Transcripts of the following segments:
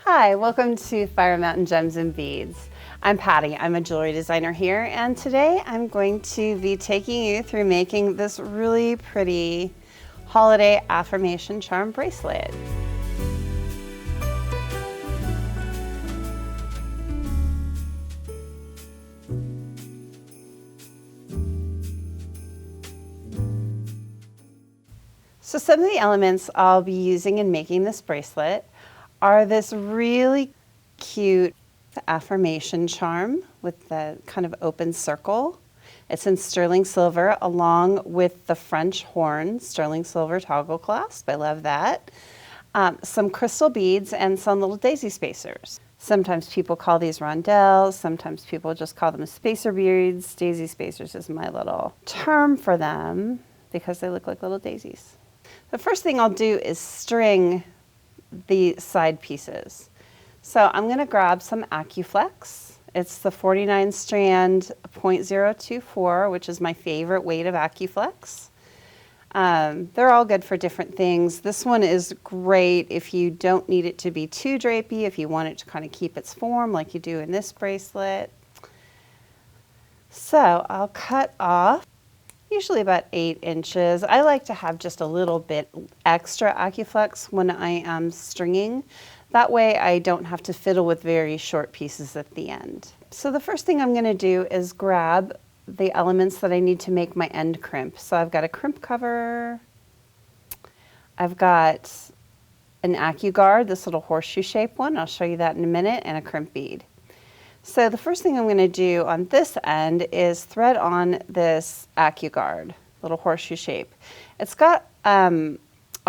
Hi, welcome to Fire Mountain Gems and Beads. I'm Patti, I'm a jewelry designer here, and today I'm going to be taking you through making this really pretty holiday affirmation charm bracelet. So some of the elements I'll be using in making this bracelet are this really cute affirmation charm with the kind of open circle. It's in sterling silver along with the French horn sterling silver toggle clasp. I love that. Some crystal beads and some little daisy spacers. Sometimes people call these rondelles, sometimes people just call them spacer beads. Daisy spacers is my little term for them because they look like little daisies. The first thing I'll do is string the side pieces. So I'm going to grab some AccuFlex. It's the 49 strand 0.024, which is my favorite weight of AccuFlex. They're all good for different things. This one is great if you don't need it to be too drapey, if you want it to kind of keep its form like you do in this bracelet. So I'll cut off usually about 8 inches. I like to have just a little bit extra AccuFlex when I am stringing. That way I don't have to fiddle with very short pieces at the end. So the first thing I'm going to do is grab the elements that I need to make my end crimp. So I've got a crimp cover, I've got an AccuGuard, this little horseshoe shape one, I'll show you that in a minute, and a crimp bead. So the first thing I'm going to do on this end is thread on this AccuGuard, little horseshoe shape. It's got a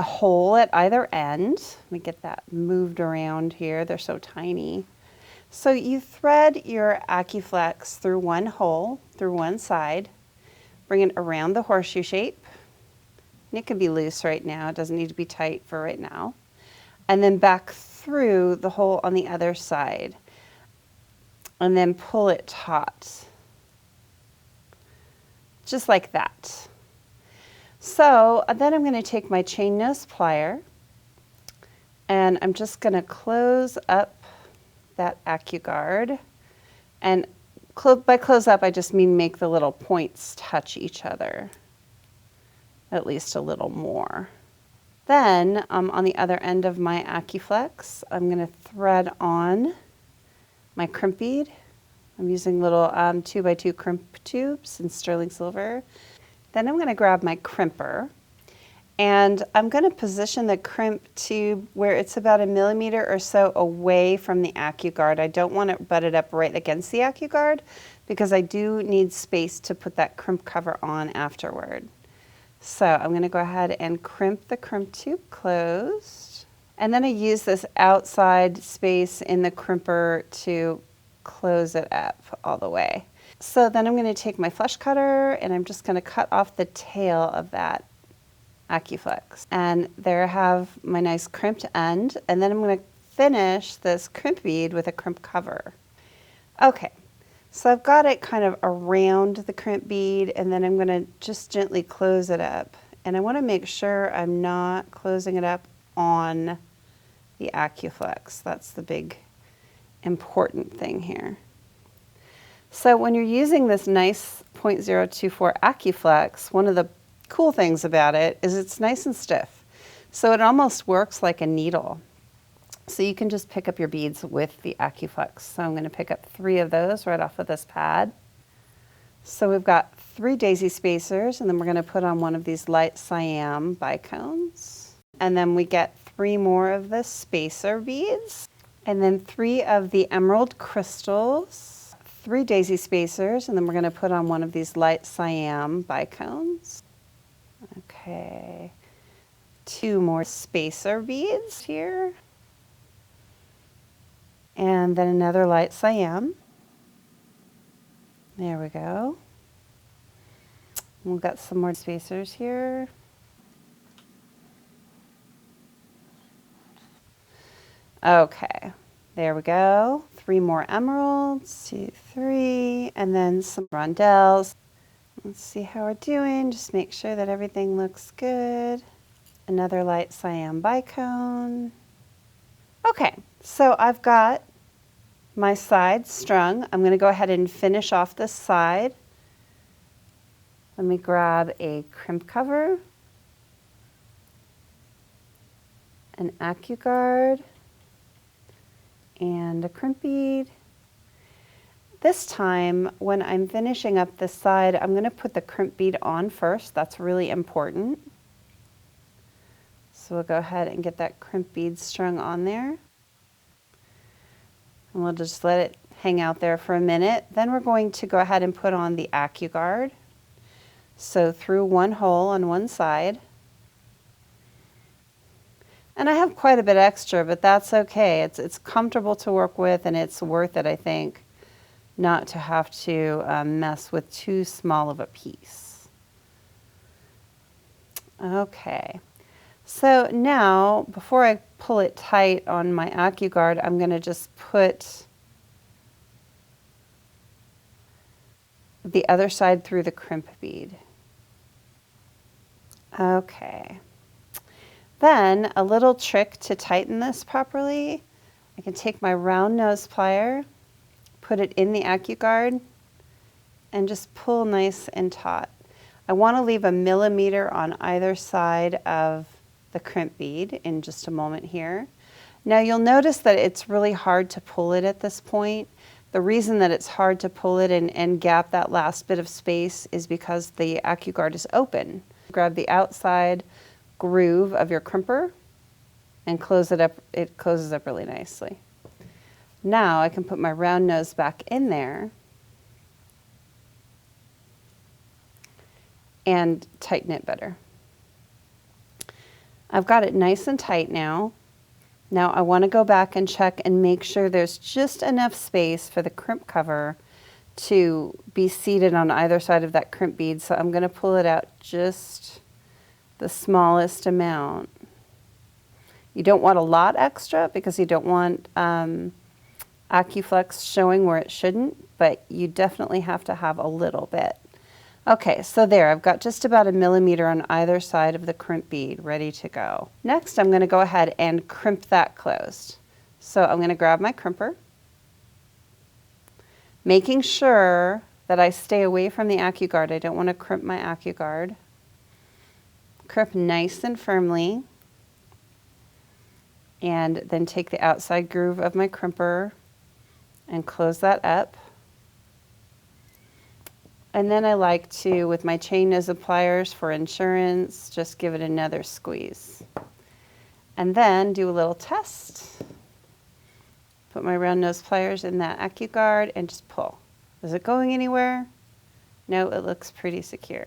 hole at either end. Let me get that moved around here. They're so tiny. So you thread your AccuFlex through one hole, through one side, bring it around the horseshoe shape. And it can be loose right now. It doesn't need to be tight for right now. And then back through the hole on the other side. And then pull it taut, just like that. So then I'm going to take my chain nose plier and I'm just going to close up that AccuGuard. And by close up, I just mean make the little points touch each other, at least a little more. Then on the other end of my AccuFlex, I'm going to thread on my crimp bead. I'm using little 2x2 crimp tubes in sterling silver. Then I'm going to grab my crimper and I'm going to position the crimp tube where it's about 1 millimeter or so away from the AccuGuard. I don't want it butted up right against the AccuGuard because I do need space to put that crimp cover on afterward. So I'm going to go ahead and crimp the crimp tube closed. And then I use this outside space in the crimper to close it up all the way. So then I'm going to take my flush cutter and I'm just going to cut off the tail of that AccuFlex. And there I have my nice crimped end. And then I'm going to finish this crimp bead with a crimp cover. Okay, so I've got it kind of around the crimp bead and then I'm going to just gently close it up. And I want to make sure I'm not closing it up on the AccuFlex. That's the big important thing here. So when you're using this nice 0.024 AccuFlex, one of the cool things about it is it's nice and stiff. So it almost works like a needle. So you can just pick up your beads with the AccuFlex. So I'm going to pick up 3 of those right off of this pad. So we've got 3 daisy spacers and then we're going to put on one of these light cyan bicones. And then we get 3 more of the spacer beads. And then 3 of the emerald crystals, 3 daisy spacers, and then we're going to put on one of these light cyan bicones. Okay, 2 more spacer beads here. And then another light cyan. There we go. We've got some more spacers here. Okay, there we go. 3 more emeralds, 2, 3, and then some rondelles. Let's see how we're doing. Just make sure that everything looks good. Another light cyan bicone. Okay, So I've got my side strung. I'm going to go ahead and finish off this side. Let me grab a crimp cover, an AccuGuard, and a crimp bead. This time, when I'm finishing up this side, I'm going to put the crimp bead on first. That's really important. So we'll go ahead and get that crimp bead strung on there. And we'll just let it hang out there for a minute. Then we're going to go ahead and put on the AccuGuard. So through one hole on one side. And I have quite a bit extra, but that's okay. It's comfortable to work with, and it's worth it, I think, not to have to mess with too small of a piece. Okay, so now before I pull it tight on my AccuGuard, I'm going to just put the other side through the crimp bead. Okay. Then a little trick to tighten this properly, I can take my round nose plier, put it in the AccuGuard, and just pull nice and taut. I want to leave a millimeter on either side of the crimp bead in just a moment here. Now you'll notice that it's really hard to pull it at this point. The reason that it's hard to pull it and gap that last bit of space is because the AccuGuard is open. Grab the outside groove of your crimper and close it up. It closes up really nicely. Now I can put my round nose back in there and tighten it better. I've got it nice and tight now. Now I want to go back and check and make sure there's just enough space for the crimp cover to be seated on either side of that crimp bead. So I'm going to pull it out just the smallest amount. You don't want a lot extra because you don't want AccuFlex showing where it shouldn't, but you definitely have to have a little bit. Okay, so there, I've got just about a millimeter on either side of the crimp bead ready to go. Next, I'm going to go ahead and crimp that closed. So I'm going to grab my crimper, making sure that I stay away from the AccuGuard. I don't want to crimp my AccuGuard. Crimp nice and firmly, and then take the outside groove of my crimper and close that up. And then I like to, with my chain nose pliers for insurance, just give it another squeeze. And then do a little test. Put my round nose pliers in that AccuGuard and just pull. Is it going anywhere? No, it looks pretty secure.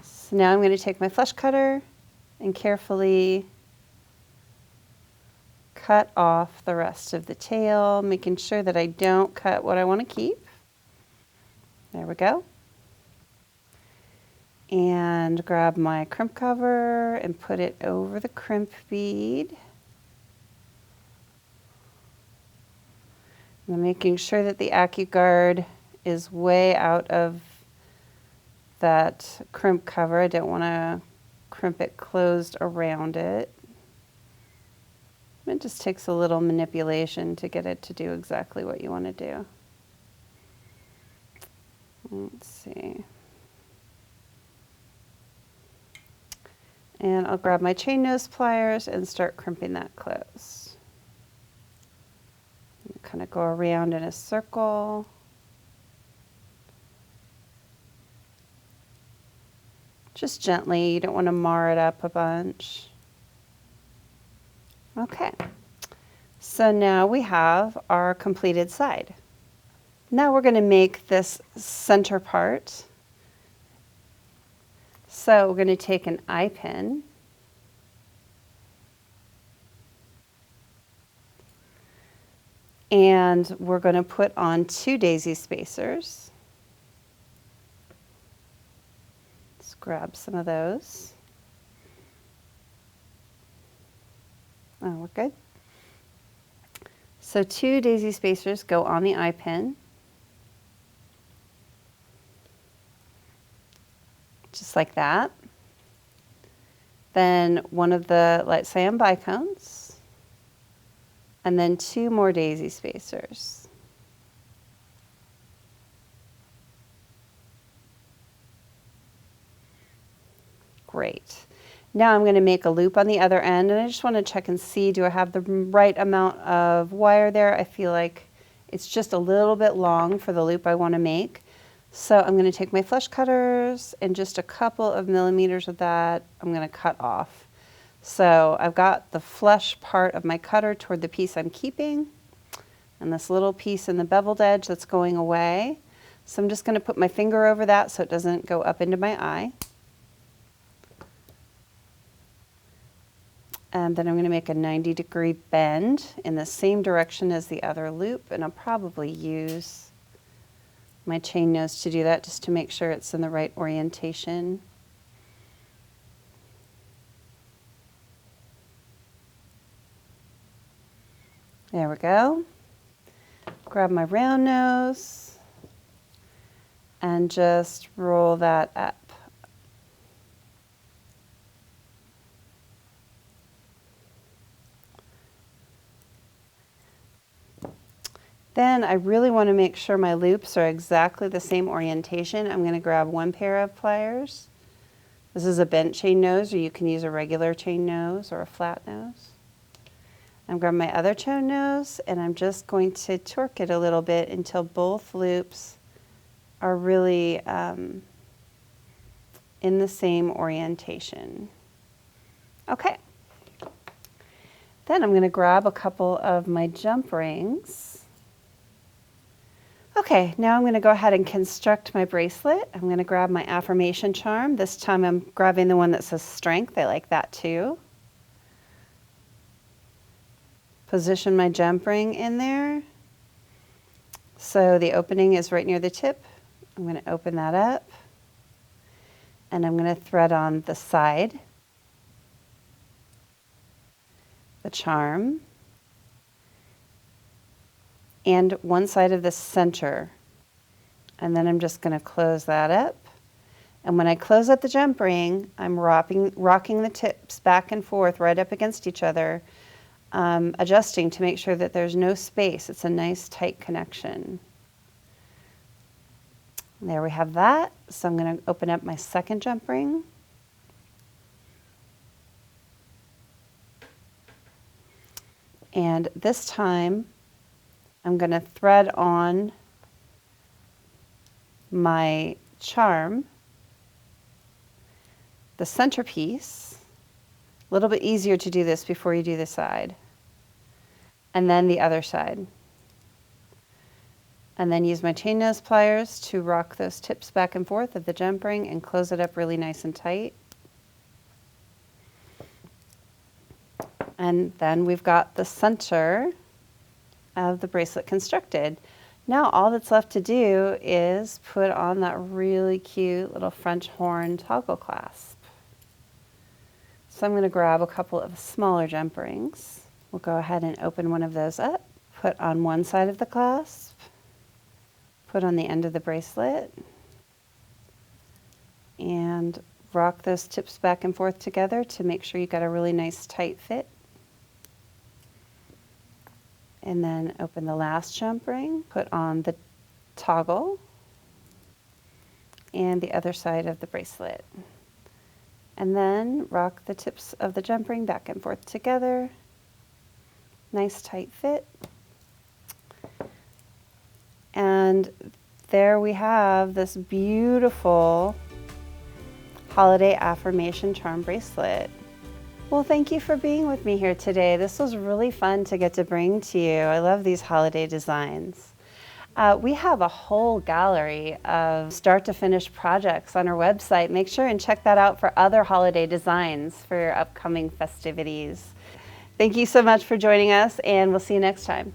So now I'm going to take my flush cutter and carefully cut off the rest of the tail, making sure that I don't cut what I want to keep. There we go. And grab my crimp cover and put it over the crimp bead. I'm making sure that the AccuGuard is way out of that crimp cover. I don't want to crimp it closed around it. It just takes a little manipulation to get it to do exactly what you want to do. Let's see. And I'll grab my chain nose pliers and start crimping that close. Kind of go around in a circle. Just gently, you don't want to mar it up a bunch. Okay, so now we have our completed side. Now we're going to make this center part. So we're going to take an eye pin and we're going to put on 2 daisy spacers. Let's grab some of those. Oh, we're good. So 2 daisy spacers go on the eye pin. Just like that. Then one of the light cyan bicones. and then 2 more daisy spacers. Great. Now I'm going to make a loop on the other end, and I just want to check and see, do I have the right amount of wire there? I feel like it's just a little bit long for the loop I want to make. So I'm going to take my flush cutters and just a couple of millimeters of that I'm going to cut off. So I've got the flush part of my cutter toward the piece I'm keeping, and this little piece in the beveled edge that's going away. So I'm just going to put my finger over that so it doesn't go up into my eye. And then I'm going to make a 90-degree bend in the same direction as the other loop, and I'll probably use my chain nose to do that just to make sure it's in the right orientation. There we go. Grab my round nose and just roll that up. Then I really want to make sure my loops are exactly the same orientation. I'm going to grab 1 pair of pliers. This is a bent chain nose, or you can use a regular chain nose or a flat nose. I'm grabbing my other chain nose, and I'm just going to torque it a little bit until both loops are really in the same orientation. Okay. Then I'm going to grab a couple of my jump rings. Okay, now I'm going to go ahead and construct my bracelet. I'm going to grab my affirmation charm. This time I'm grabbing the one that says strength. I like that too. Position my jump ring in there. So the opening is right near the tip. I'm going to open that up, and I'm going to thread on the side, the charm, and one side of the center. And then I'm just going to close that up. And when I close up the jump ring, I'm rocking the tips back and forth right up against each other, adjusting to make sure that there's no space. It's a nice tight connection. There we have that. So I'm going to open up my second jump ring. And this time I'm going to thread on my charm, the centerpiece. A little bit easier to do this before you do the side. And then the other side. And then use my chain nose pliers to rock those tips back and forth of the jump ring and close it up really nice and tight. And then we've got the center of the bracelet constructed. Now all that's left to do is put on that really cute little French horn toggle clasp. So I'm going to grab a couple of smaller jump rings. We'll go ahead and open one of those up, put on one side of the clasp, put on the end of the bracelet, and rock those tips back and forth together to make sure you got a really nice tight fit. And then open the last jump ring, put on the toggle and the other side of the bracelet. And then rock the tips of the jump ring back and forth together. Nice tight fit. And there we have this beautiful holiday affirmation charm bracelet. Well, thank you for being with me here today. This was really fun to get to bring to you. I love these holiday designs. We have a whole gallery of start to finish projects on our website. Make sure and check that out for other holiday designs for your upcoming festivities. Thank you so much for joining us, and we'll see you next time.